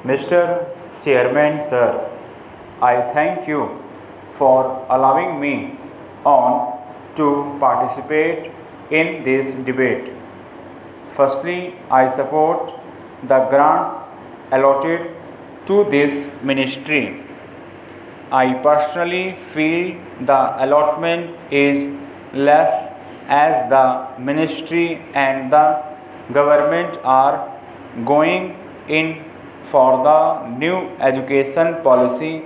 Mr. Chairman, sir, I thank you for allowing me on to participate in this debate. Firstly, I support the grants allotted to this ministry. I personally feel the allotment is less as the ministry and the government are going in for the new education policy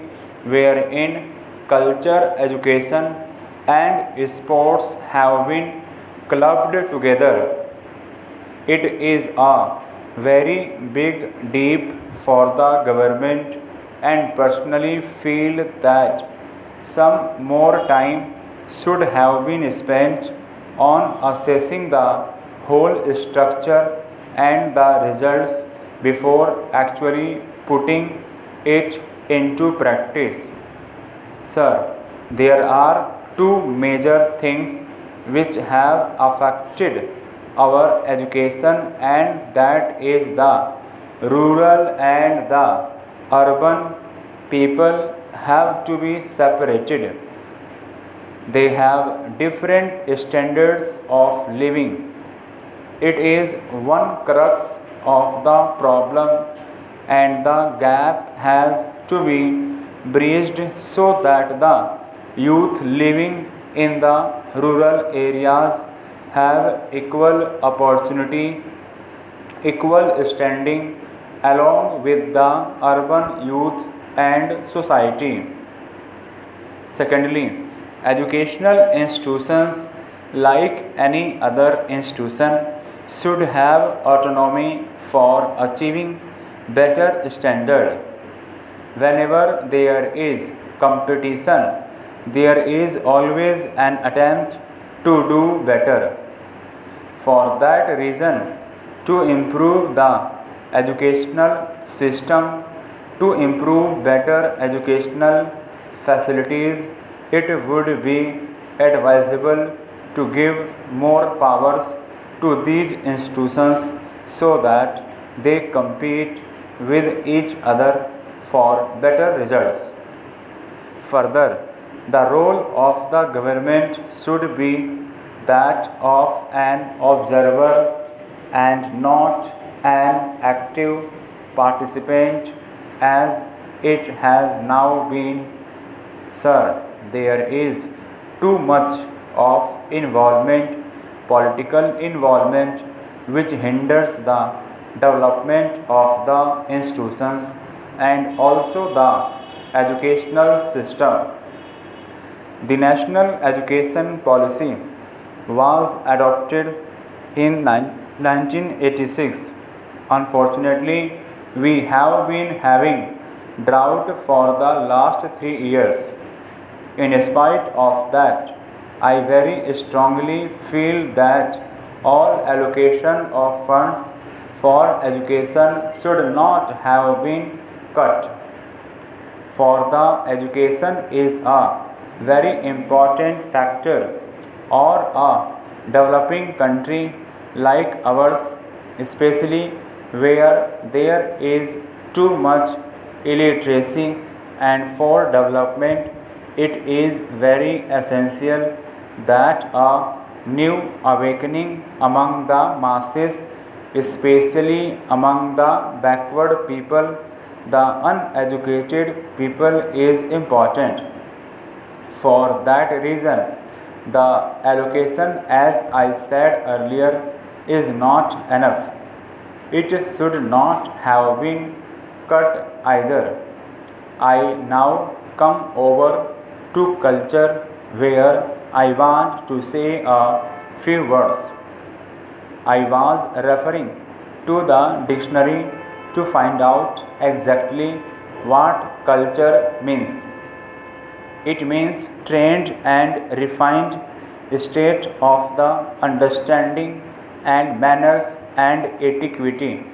wherein culture, education and sports have been clubbed together. It is a very big deep for the government and personally feel that some more time should have been spent on assessing the whole structure and the results before actually putting it into practice. Sir, there are two major things which have affected our education, and that is the rural and the urban people have to be separated. They have different standards of living. It is one crux of the problem, and the gap has to be bridged so that the youth living in the rural areas have equal opportunity, equal standing along with the urban youth and society. Secondly, educational institutions, like any other institution, should have autonomy for achieving better standard. Whenever there is competition, there is always an attempt to do better. For that reason, to improve the educational system, to improve better educational facilities, it would be advisable to give more powers to these institutions so that they compete with each other for better results. Further, the role of the government should be that of an observer and not an active participant as it has now been. Sir, there is too much of involvement, political involvement, which hinders the development of the institutions and also the educational system. The National Education Policy was adopted in 1986. Unfortunately, we have been having drought for the last 3 years. In spite of that, I very strongly feel that all allocation of funds for education should not have been cut, for the education is a very important factor or a developing country like ours, especially where there is too much illiteracy, and for development it is very essential that a new awakening among the masses, especially among the backward people, the uneducated people, is important. For that reason, the allocation, as I said earlier, is not enough. It should not have been cut either. I now come over to culture, where I want to say a few words. I was referring to the dictionary to find out exactly what culture means. It means trained and refined state of the understanding and manners and etiquette.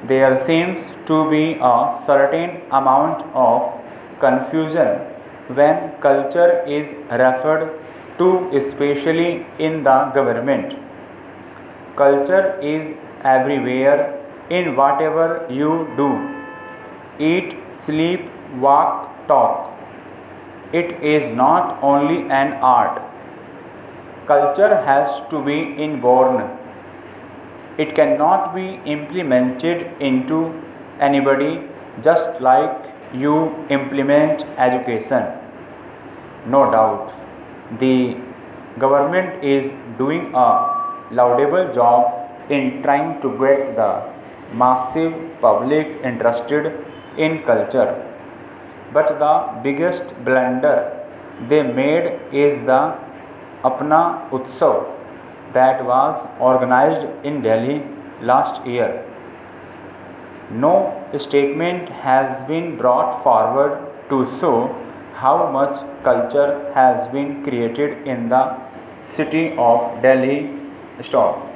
There seems to be a certain amount of confusion when culture is referred to, especially in the government. Culture is everywhere, in whatever you do. Eat, sleep, walk, talk. It is not only an art. Culture has to be inborn. It cannot be implemented into anybody just like you implement education. No doubt, the government is doing a laudable job in trying to get the massive public interested in culture. But the biggest blunder they made is the Apna Utsav that was organized in Delhi last year. No statement has been brought forward to show how much culture has been created in the city of Delhi. Stop.